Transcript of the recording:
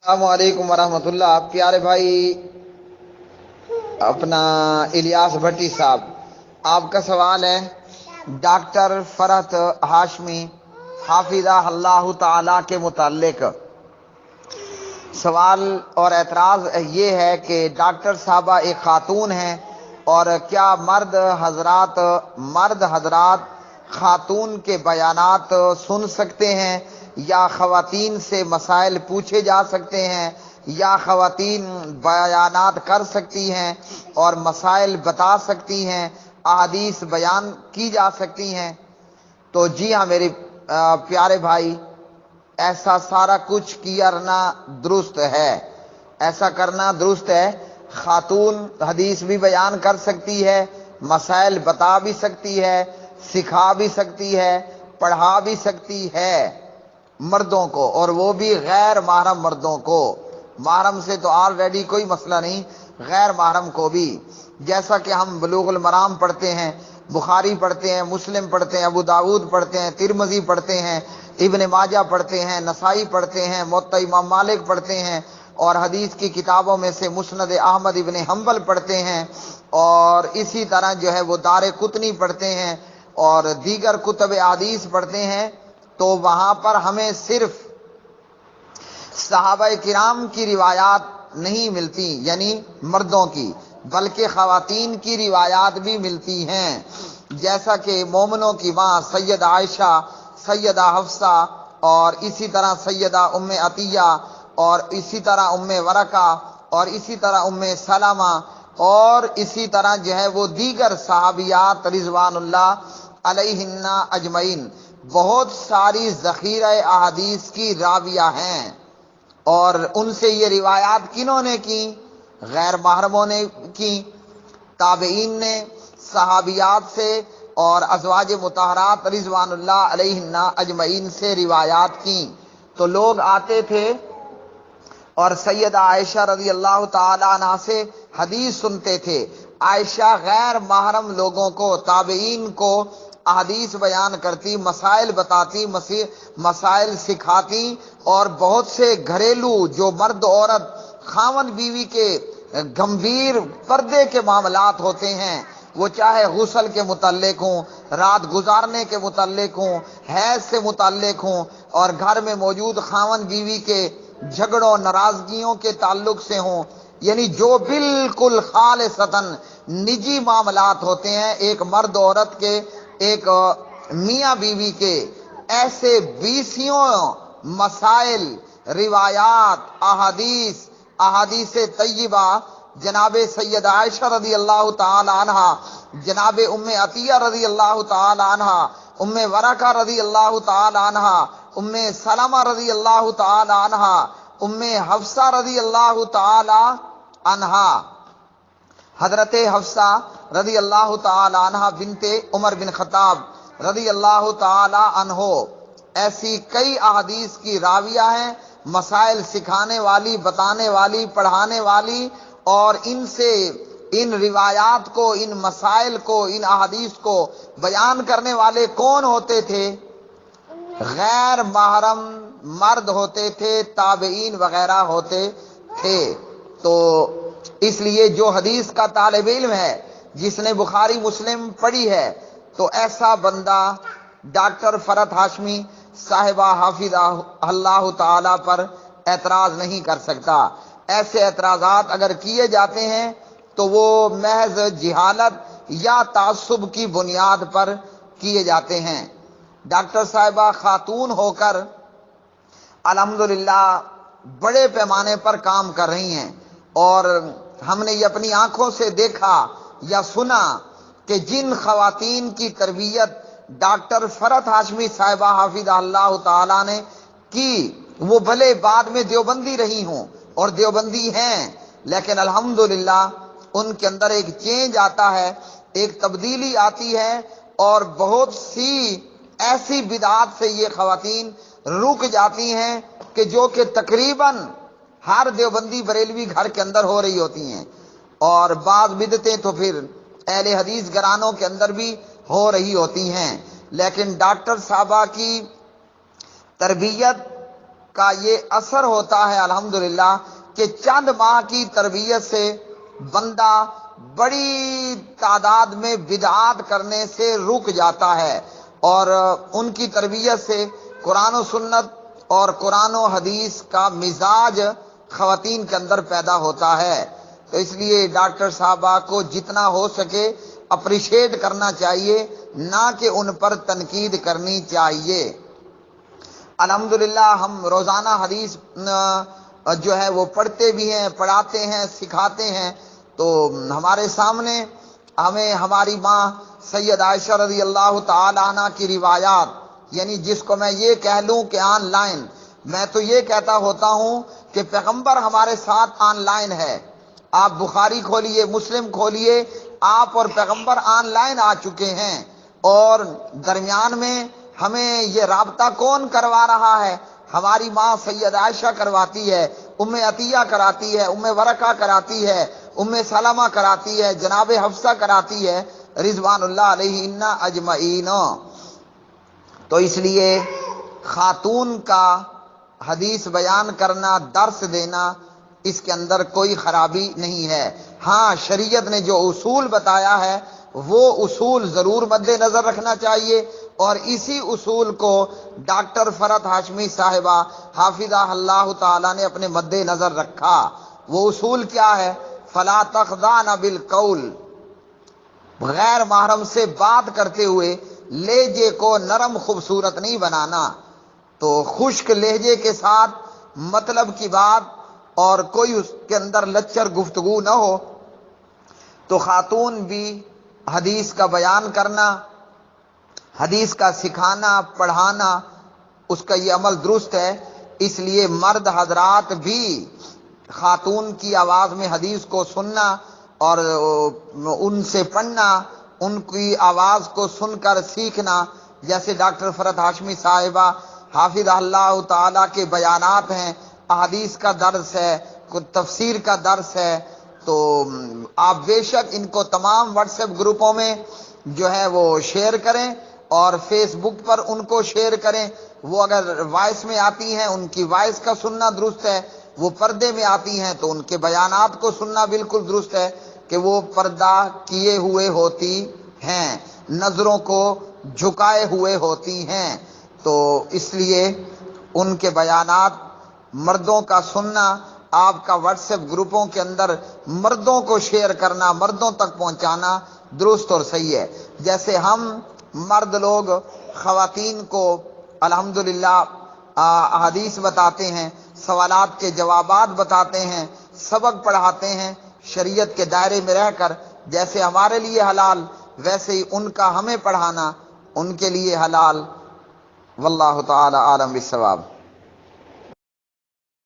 السلام علیکم ورحمۃ اللہ۔ آپ پیارے بھائی اپنا الیاس بھٹی صاحب، آپ کا سوال ہے ڈاکٹر فرحت ہاشمی حافظہ اللہ تعالی کے متعلق۔ سوال اور اعتراض یہ ہے کہ ڈاکٹر صاحبہ ایک خاتون ہیں، اور کیا مرد حضرات خاتون کے بیانات سن سکتے ہیں، یا خواتین سے مسائل پوچھے جا سکتے ہیں، یا خواتین بیانات کر سکتی ہیں اور مسائل بتا سکتی ہیں، احادیث بیان کی جا سکتی ہیں؟ تو جی ہاں میرے پیارے بھائی، ایسا سارا کچھ کرنا درست ہے، ایسا کرنا درست ہے۔ خاتون حدیث بھی بیان کر سکتی ہے، مسائل بتا بھی سکتی ہے، سکھا بھی سکتی ہے، پڑھا بھی سکتی ہے مردوں کو، اور وہ بھی غیر محرم مردوں کو۔ محرم سے تو آلریڈی کوئی مسئلہ نہیں، غیر محرم کو بھی۔ جیسا کہ ہم بلوغ المرام پڑھتے ہیں، بخاری پڑھتے ہیں، مسلم پڑھتے ہیں، ابو داود پڑھتے ہیں، ترمذی پڑھتے ہیں، ابن ماجہ پڑھتے ہیں، نسائی پڑھتے ہیں، موطا امام مالک پڑھتے ہیں، اور حدیث کی کتابوں میں سے مسند احمد ابن حنبل پڑھتے ہیں، اور اسی طرح جو ہے وہ دار قطنی پڑھتے ہیں اور دیگر کتب حدیث پڑھتے ہیں۔ تو وہاں پر ہمیں صرف صحابہ کرام کی روایات نہیں ملتی، یعنی مردوں کی، بلکہ خواتین کی روایات بھی ملتی ہیں، جیسا کہ مومنوں کی ماں سیدہ عائشہ، سیدہ حفصہ، اور اسی طرح سیدہ ام عطیہ، اور اسی طرح ام ورقہ، اور اسی طرح ام سلمہ، اور اسی طرح جو ہے وہ دیگر صحابیات رضوان اللہ علیہن اجمعین۔ بہت ساری ذخیرہ احادیث کی راویہ ہیں، اور ان سے یہ روایات کنہوں نے کی؟ غیر محرموں نے کی، تابعین نے صحابیات سے اور ازواج مطہرات رضوان اللہ علیہن اجمعین سے روایات کی۔ تو لوگ آتے تھے اور سیدہ عائشہ رضی اللہ تعالی عنہ سے حدیث سنتے تھے۔ عائشہ غیر محرم لوگوں کو، تابعین کو احادیث بیان کرتی، مسائل بتاتی، مسائل سکھاتی، اور بہت سے گھریلو جو مرد عورت خاوند بیوی کے گمبھیر پردے کے معاملات ہوتے ہیں، وہ چاہے غسل کے متعلق ہوں، رات گزارنے کے متعلق ہوں، حیض سے متعلق ہوں، اور گھر میں موجود خاوند بیوی کے جھگڑوں ناراضگیوں کے تعلق سے ہوں، یعنی جو بالکل خالصتاً نجی معاملات ہوتے ہیں ایک مرد عورت کے، ایک میاں بیوی کے، ایسے بیسیوں مسائل، روایات، احادیث طیبہ جناب سیدہ عائشہ رضی اللہ تعالی عنہ، جناب ام عطیہ رضی اللہ تعالی عنہ، ام ورقہ رضی اللہ تعالی عنہ، ام سلمہ رضی اللہ تعالی عنہ، ام حفصہ رضی اللہ تعالی عنہ، حضرت حفصہ رضی اللہ تعالی عنہ بنت عمر بن خطاب رضی اللہ تعالی عنہ، ایسی کئی احادیث کی راویہ ہیں، مسائل سکھانے والی، بتانے والی، پڑھانے والی، اور ان سے ان روایات کو، ان مسائل کو، ان احادیث کو بیان کرنے والے کون ہوتے تھے؟ غیر محرم مرد ہوتے تھے، تابعین وغیرہ ہوتے تھے۔ تو اس لیے جو حدیث کا طالب علم ہے، جس نے بخاری مسلم پڑھی ہے، تو ایسا بندہ ڈاکٹر فرحت ہاشمی صاحبہ حافظہ اللہ تعالی پر اعتراض نہیں کر سکتا۔ ایسے اعتراضات اگر کیے جاتے ہیں تو وہ محض جہالت یا تعصب کی بنیاد پر کیے جاتے ہیں۔ ڈاکٹر صاحبہ خاتون ہو کر الحمدللہ بڑے پیمانے پر کام کر رہی ہیں، اور ہم نے یہ اپنی آنکھوں سے دیکھا یا سنا کہ جن خواتین کی تربیت ڈاکٹر فرحت ہاشمی صاحبہ حافظہ اللہ تعالی نے کی، وہ بھلے بعد میں دیوبندی رہی ہوں اور دیوبندی ہیں، لیکن الحمدللہ ان کے اندر ایک چینج آتا ہے، ایک تبدیلی آتی ہے، اور بہت سی ایسی بدعات سے یہ خواتین رک جاتی ہیں کہ جو کہ تقریباً ہر دیوبندی بریلوی گھر کے اندر ہو رہی ہوتی ہیں، اور بعض بدعتیں تو پھر اہل حدیث گھرانوں کے اندر بھی ہو رہی ہوتی ہیں۔ لیکن ڈاکٹر صاحبہ کی تربیت کا یہ اثر ہوتا ہے الحمدللہ کہ چند ماہ کی تربیت سے بندہ بڑی تعداد میں بدعات کرنے سے رک جاتا ہے، اور ان کی تربیت سے قرآن و سنت اور قرآن و حدیث کا مزاج خواتین کے اندر پیدا ہوتا ہے۔ تو اس لیے ڈاکٹر صاحبہ کو جتنا ہو سکے اپریشیٹ کرنا چاہیے، نہ کہ ان پر تنقید کرنی چاہیے۔ الحمدللہ ہم روزانہ حدیث جو ہے وہ پڑھتے بھی ہیں، پڑھاتے ہیں، سکھاتے ہیں۔ تو ہمارے سامنے ہمیں ہماری ماں سید عائشہ رضی اللہ تعالی عنہ کی روایات، یعنی جس کو میں یہ کہہ لوں کہ آن لائن، میں تو یہ کہتا ہوتا ہوں کہ پیغمبر ہمارے ساتھ آن لائن ہے۔ آپ بخاری کھولیے، مسلم کھولیے، آپ اور پیغمبر آن لائن آ چکے ہیں، اور درمیان میں ہمیں یہ رابطہ کون کروا رہا ہے؟ ہماری ماں سید عائشہ کرواتی ہے، ام عطیہ کراتی ہے، ام ورقہ کراتی ہے، ام سلمہ کراتی ہے، جناب حفصہ کراتی ہے، رضوان اللہ علیہن اجمعین۔ تو اس لیے خاتون کا حدیث بیان کرنا، درس دینا، اس کے اندر کوئی خرابی نہیں ہے۔ ہاں، شریعت نے جو اصول بتایا ہے وہ اصول ضرور مد نظر رکھنا چاہیے، اور اسی اصول کو ڈاکٹر فرحت ہاشمی صاحبہ حافظہ اللہ تعالی نے اپنے مد نظر رکھا۔ وہ اصول کیا ہے؟ فلا تخضعن بالقول، غیر محرم سے بات کرتے ہوئے لہجے کو نرم خوبصورت نہیں بنانا۔ تو خشک لہجے کے ساتھ مطلب کی بات اور کوئی اس کے اندر لچر گفتگو نہ ہو۔ تو خاتون بھی حدیث کا بیان کرنا، حدیث کا سکھانا، پڑھانا، اس کا یہ عمل درست ہے۔ اس لیے مرد حضرات بھی خاتون کی آواز میں حدیث کو سننا اور ان سے پڑھنا، ان کی آواز کو سن کر سیکھنا، جیسے ڈاکٹر فرحت ہاشمی صاحبہ حافظ اللہ تعالی کے بیانات ہیں، احادیث کا درس ہے، تفسیر کا درس ہے۔ تو آپ بے شک ان کو تمام واٹس ایپ گروپوں میں جو ہے وہ شیئر کریں، اور فیس بک پر ان کو شیئر کریں۔ وہ اگر وائس میں آتی ہیں ان کی وائس کا سننا درست ہے، وہ پردے میں آتی ہیں تو ان کے بیانات کو سننا بالکل درست ہے کہ وہ پردہ کیے ہوئے ہوتی ہیں، نظروں کو جھکائے ہوئے ہوتی ہیں۔ تو اس لیے ان کے بیانات مردوں کا سننا، آپ کا واٹس ایپ گروپوں کے اندر مردوں کو شیئر کرنا، مردوں تک پہنچانا درست اور صحیح ہے۔ جیسے ہم مرد لوگ خواتین کو الحمدللہ احادیث بتاتے ہیں، سوالات کے جوابات بتاتے ہیں، سبق پڑھاتے ہیں شریعت کے دائرے میں رہ کر، جیسے ہمارے لیے حلال ویسے ہی ان کا ہمیں پڑھانا ان کے لیے حلال۔ واللہ تعالی عالم بالصواب۔